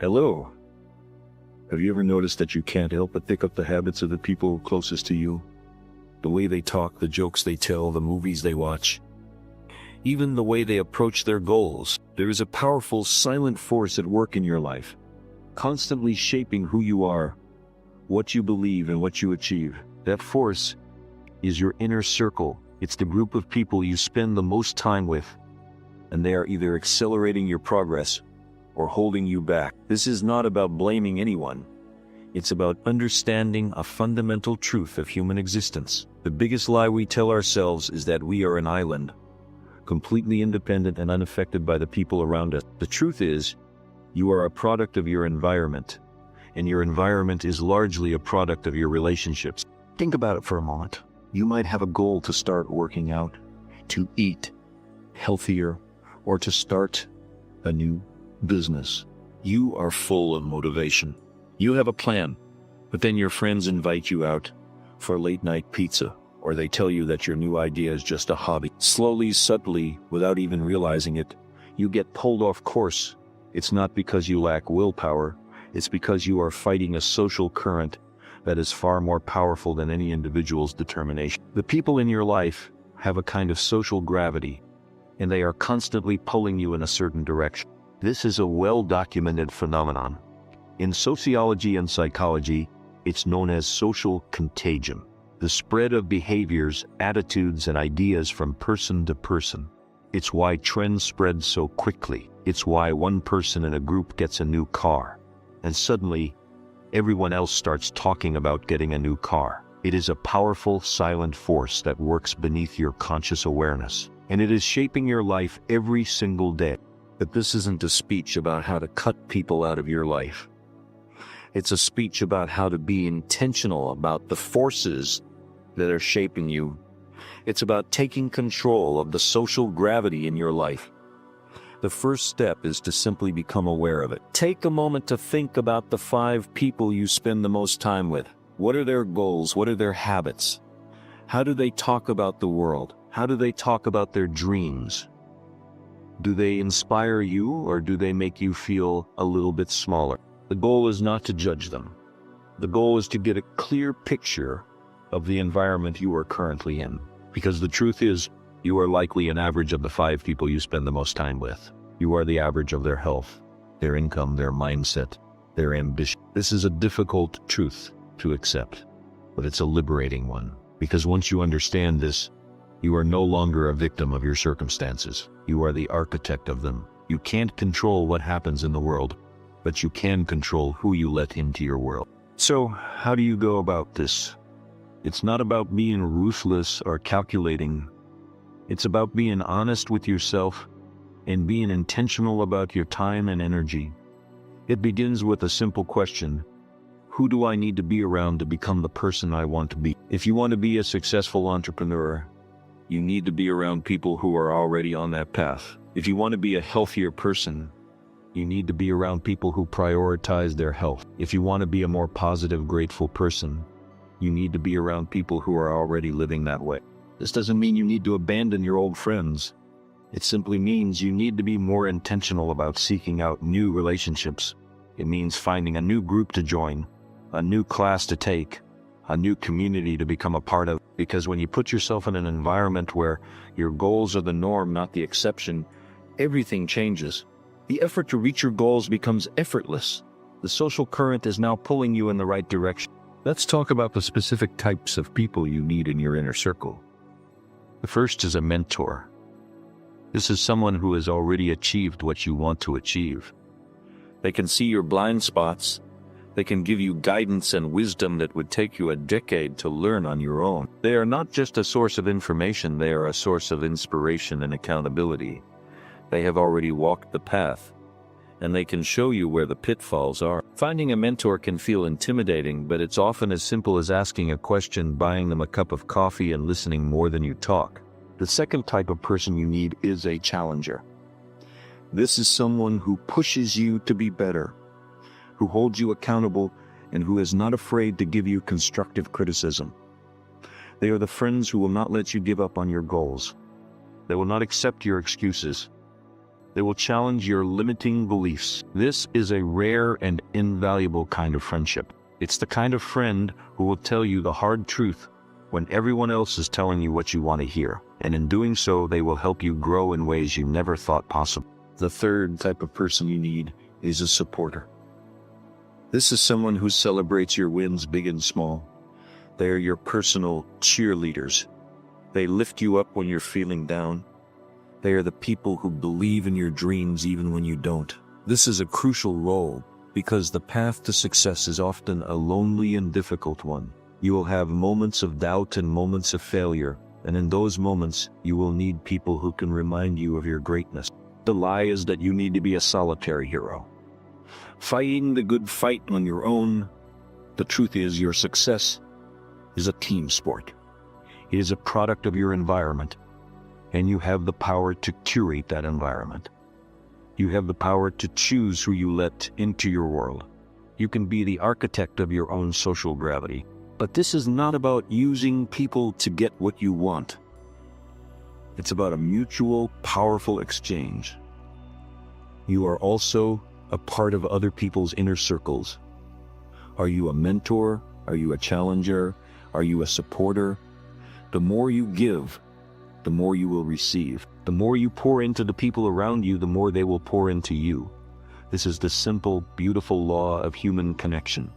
Hello. Have you ever noticed that you can't help but pick up the habits of the people closest to you? The way they talk, the jokes they tell, the movies they watch, even the way they approach their goals. There is a powerful, silent force at work in your life, constantly shaping who you are, what you believe, and what you achieve. That force is your inner circle. It's the group of people you spend the most time with, and they are either accelerating your progress or holding you back. This is not about blaming anyone. It's about understanding a fundamental truth of human existence. The biggest lie we tell ourselves is that we are an island, completely independent and unaffected by the people around us. The truth is, you are a product of your environment, and your environment is largely a product of your relationships. Think about it for a moment. You might have a goal to start working out, to eat healthier, or to start a new business. You are full of motivation. You have a plan, but then your friends invite you out for late night pizza, or they tell you that your new idea is just a hobby. Slowly, subtly, without even realizing it, you get pulled off course. It's not because you lack willpower, it's because you are fighting a social current that is far more powerful than any individual's determination. The people in your life have a kind of social gravity, and they are constantly pulling you in a certain direction. This is a well-documented phenomenon. In sociology and psychology, it's known as social contagion, the spread of behaviors, attitudes, and ideas from person to person. It's why trends spread so quickly. It's why one person in a group gets a new car, and suddenly, everyone else starts talking about getting a new car. It is a powerful, silent force that works beneath your conscious awareness, and it is shaping your life every single day. But this isn't a speech about how to cut people out of your life. It's a speech about how to be intentional about the forces that are shaping you. It's about taking control of the social gravity in your life. The first step is to simply become aware of it. Take a moment to think about the 5 people you spend the most time with. What are their goals? What are their habits? How do they talk about the world? How do they talk about their dreams? Do they inspire you, or do they make you feel a little bit smaller? The goal is not to judge them. The goal is to get a clear picture of the environment you are currently in. Because the truth is, you are likely an average of the 5 people you spend the most time with. You are the average of their health, their income, their mindset, their ambition. This is a difficult truth to accept, but it's a liberating one. Because once you understand this, you are no longer a victim of your circumstances. You are the architect of them. You can't control what happens in the world, but you can control who you let into your world. So, how do you go about this? It's not about being ruthless or calculating. It's about being honest with yourself and being intentional about your time and energy. It begins with a simple question: who do I need to be around to become the person I want to be? If you want to be a successful entrepreneur, you need to be around people who are already on that path. If you want to be a healthier person, you need to be around people who prioritize their health. If you want to be a more positive, grateful person, you need to be around people who are already living that way. This doesn't mean you need to abandon your old friends. It simply means you need to be more intentional about seeking out new relationships. It means finding a new group to join, a new class to take, a new community to become a part of. Because when you put yourself in an environment where your goals are the norm, not the exception, everything changes. The effort to reach your goals becomes effortless. The social current is now pulling you in the right direction. Let's talk about the specific types of people you need in your inner circle. The first is a mentor. This is someone who has already achieved what you want to achieve. They can see your blind spots. They can give you guidance and wisdom that would take you a decade to learn on your own. They are not just a source of information, they are a source of inspiration and accountability. They have already walked the path, and they can show you where the pitfalls are. Finding a mentor can feel intimidating, but it's often as simple as asking a question, buying them a cup of coffee, and listening more than you talk. The second type of person you need is a challenger. This is someone who pushes you to be better, who holds you accountable, and who is not afraid to give you constructive criticism. They are the friends who will not let you give up on your goals. They will not accept your excuses. They will challenge your limiting beliefs. This is a rare and invaluable kind of friendship. It's the kind of friend who will tell you the hard truth when everyone else is telling you what you want to hear. And in doing so, they will help you grow in ways you never thought possible. The third type of person you need is a supporter. This is someone who celebrates your wins big and small. They are your personal cheerleaders. They lift you up when you're feeling down. They are the people who believe in your dreams even when you don't. This is a crucial role because the path to success is often a lonely and difficult one. You will have moments of doubt and moments of failure, and in those moments, you will need people who can remind you of your greatness. The lie is that you need to be a solitary hero, fighting the good fight on your own. The truth is, your success is a team sport. It is a product of your environment, and you have the power to curate that environment. You have the power to choose who you let into your world. You can be the architect of your own social gravity. But this is not about using people to get what you want. It's about a mutual, powerful exchange. You are also a part of other people's inner circles. Are you a mentor? Are you a challenger? Are you a supporter? The more you give, the more you will receive. The more you pour into the people around you, the more they will pour into you. This is the simple, beautiful law of human connection.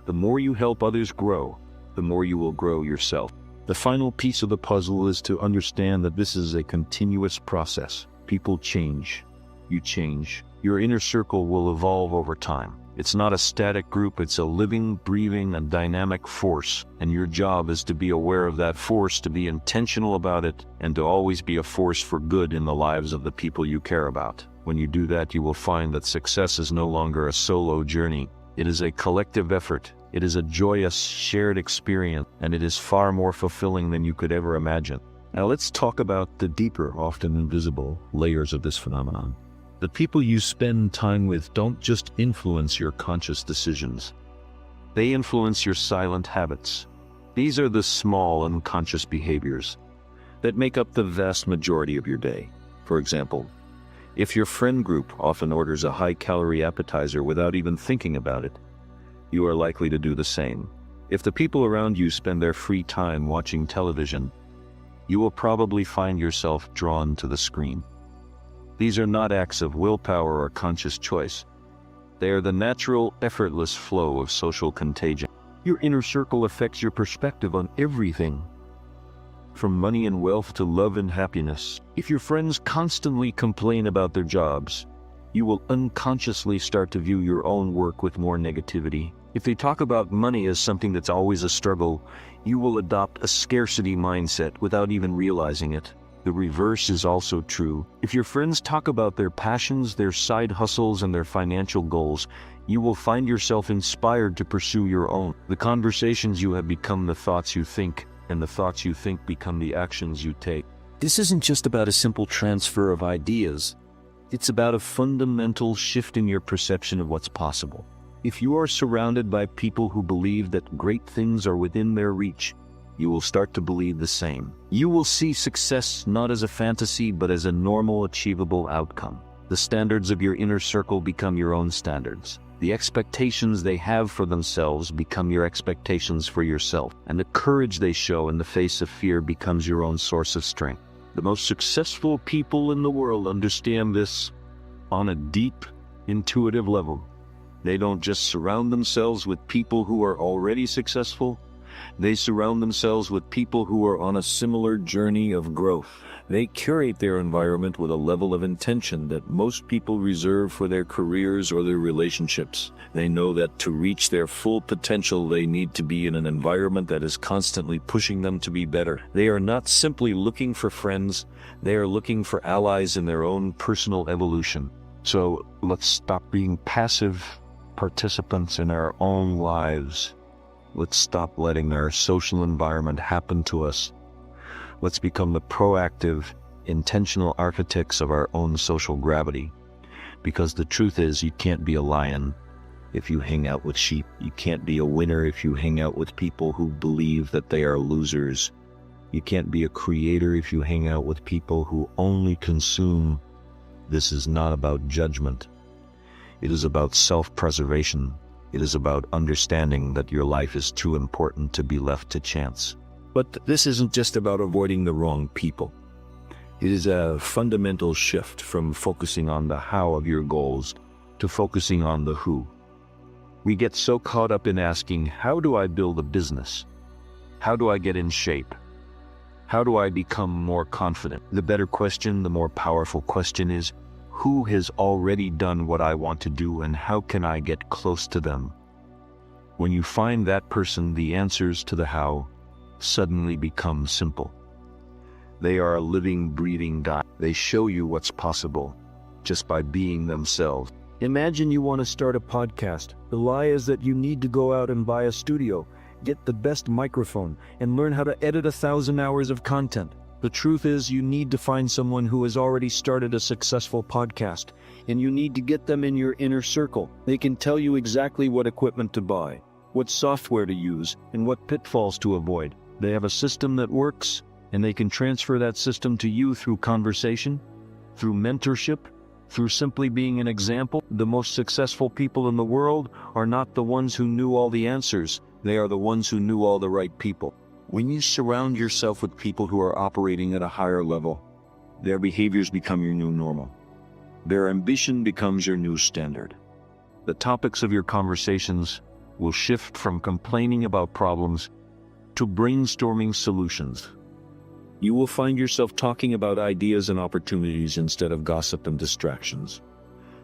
The more you help others grow, the more you will grow yourself. The final piece of the puzzle is to understand that this is a continuous process. People change. You change. Your inner circle will evolve over time. It's not a static group, it's a living, breathing, and dynamic force. And your job is to be aware of that force, to be intentional about it, and to always be a force for good in the lives of the people you care about. When you do that, you will find that success is no longer a solo journey. It is a collective effort. It is a joyous, shared experience, and it is far more fulfilling than you could ever imagine. Now let's talk about the deeper, often invisible, layers of this phenomenon. The people you spend time with don't just influence your conscious decisions. They influence your silent habits. These are the small, unconscious behaviors that make up the vast majority of your day. For example, if your friend group often orders a high-calorie appetizer without even thinking about it, you are likely to do the same. If the people around you spend their free time watching television, you will probably find yourself drawn to the screen. These are not acts of willpower or conscious choice. They are the natural, effortless flow of social contagion. Your inner circle affects your perspective on everything, from money and wealth to love and happiness. If your friends constantly complain about their jobs, you will unconsciously start to view your own work with more negativity. If they talk about money as something that's always a struggle, you will adopt a scarcity mindset without even realizing it. The reverse is also true. If your friends talk about their passions, their side hustles, and their financial goals, you will find yourself inspired to pursue your own. The conversations you have become the thoughts you think, and the thoughts you think become the actions you take. This isn't just about a simple transfer of ideas. It's about a fundamental shift in your perception of what's possible. If you are surrounded by people who believe that great things are within their reach, you will start to believe the same. You will see success not as a fantasy, but as a normal, achievable outcome. The standards of your inner circle become your own standards. The expectations they have for themselves become your expectations for yourself, and the courage they show in the face of fear becomes your own source of strength. The most successful people in the world understand this on a deep, intuitive level. They don't just surround themselves with people who are already successful. They surround themselves with people who are on a similar journey of growth. They curate their environment with a level of intention that most people reserve for their careers or their relationships. They know that to reach their full potential, they need to be in an environment that is constantly pushing them to be better. They are not simply looking for friends, they are looking for allies in their own personal evolution. So let's stop being passive participants in our own lives. Let's stop letting our social environment happen to us. Let's become the proactive, intentional architects of our own social gravity. Because the truth is, you can't be a lion if you hang out with sheep. You can't be a winner if you hang out with people who believe that they are losers. You can't be a creator if you hang out with people who only consume. This is not about judgment. It is about self-preservation. It is about understanding that your life is too important to be left to chance. But this isn't just about avoiding the wrong people. It is a fundamental shift from focusing on the how of your goals to focusing on the who. We get so caught up in asking, how do I build a business? How do I get in shape? How do I become more confident? The better question, the more powerful question is, who has already done what I want to do and how can I get close to them? When you find that person, the answers to the how suddenly become simple. They are a living, breathing guide. They show you what's possible just by being themselves. Imagine you want to start a podcast. The lie is that you need to go out and buy a studio, get the best microphone, and learn how to edit 1,000 hours of content. The truth is you need to find someone who has already started a successful podcast, and you need to get them in your inner circle. They can tell you exactly what equipment to buy, what software to use, and what pitfalls to avoid. They have a system that works, and they can transfer that system to you through conversation, through mentorship, through simply being an example. The most successful people in the world are not the ones who knew all the answers. They are the ones who knew all the right people. When you surround yourself with people who are operating at a higher level, their behaviors become your new normal. Their ambition becomes your new standard. The topics of your conversations will shift from complaining about problems to brainstorming solutions. You will find yourself talking about ideas and opportunities instead of gossip and distractions.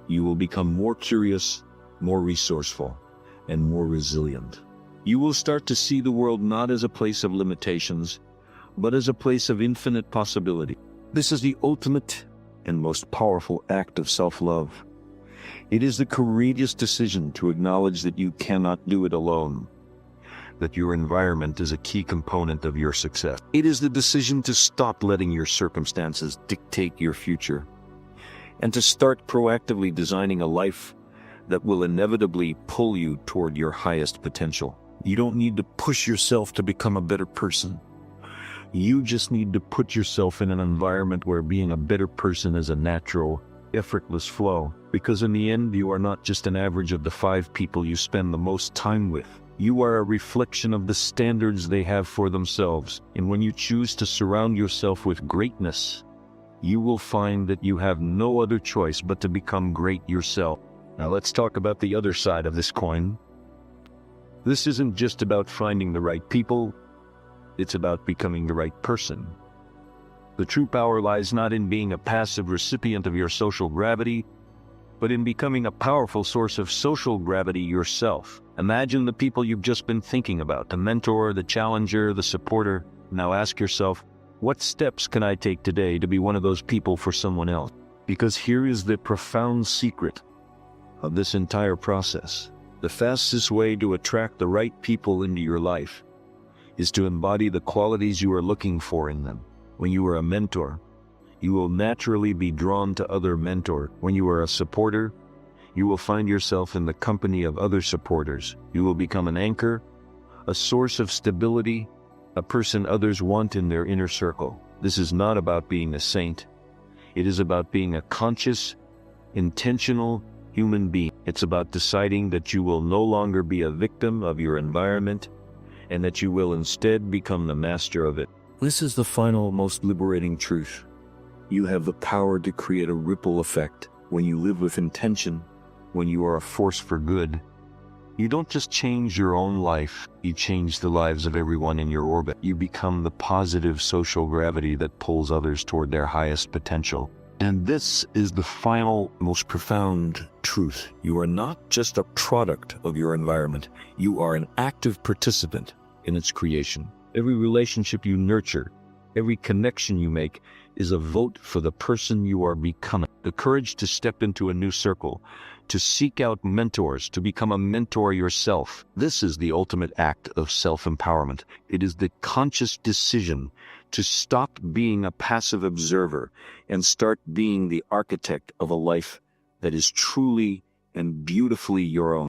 You will become more curious, more resourceful, and more resilient. You will start to see the world not as a place of limitations, but as a place of infinite possibility. This is the ultimate and most powerful act of self-love. It is the courageous decision to acknowledge that you cannot do it alone, that your environment is a key component of your success. It is the decision to stop letting your circumstances dictate your future, and to start proactively designing a life that will inevitably pull you toward your highest potential. You don't need to push yourself to become a better person. You just need to put yourself in an environment where being a better person is a natural, effortless flow. Because in the end, you are not just an average of the 5 people you spend the most time with. You are a reflection of the standards they have for themselves. And when you choose to surround yourself with greatness, you will find that you have no other choice but to become great yourself. Now let's talk about the other side of this coin. This isn't just about finding the right people, it's about becoming the right person. The true power lies not in being a passive recipient of your social gravity, but in becoming a powerful source of social gravity yourself. Imagine the people you've just been thinking about, the mentor, the challenger, the supporter. Now ask yourself, what steps can I take today to be one of those people for someone else? Because here is the profound secret of this entire process. The fastest way to attract the right people into your life is to embody the qualities you are looking for in them. When you are a mentor, you will naturally be drawn to other mentors. When you are a supporter, you will find yourself in the company of other supporters. You will become an anchor, a source of stability, a person others want in their inner circle. This is not about being a saint. It is about being a conscious, intentional human being. It's about deciding that you will no longer be a victim of your environment and that you will instead become the master of it. This is the final, most liberating truth. You have the power to create a ripple effect. When you live with intention, when you are a force for good, you don't just change your own life, you change the lives of everyone in your orbit. You become the positive social gravity that pulls others toward their highest potential. And this is the final, most profound truth. You are not just a product of your environment. You are an active participant in its creation. Every relationship you nurture, every connection you make is a vote for the person you are becoming. The courage to step into a new circle, to seek out mentors, to become a mentor yourself. This is the ultimate act of self-empowerment. It is the conscious decision to stop being a passive observer and start being the architect of a life that is truly and beautifully your own.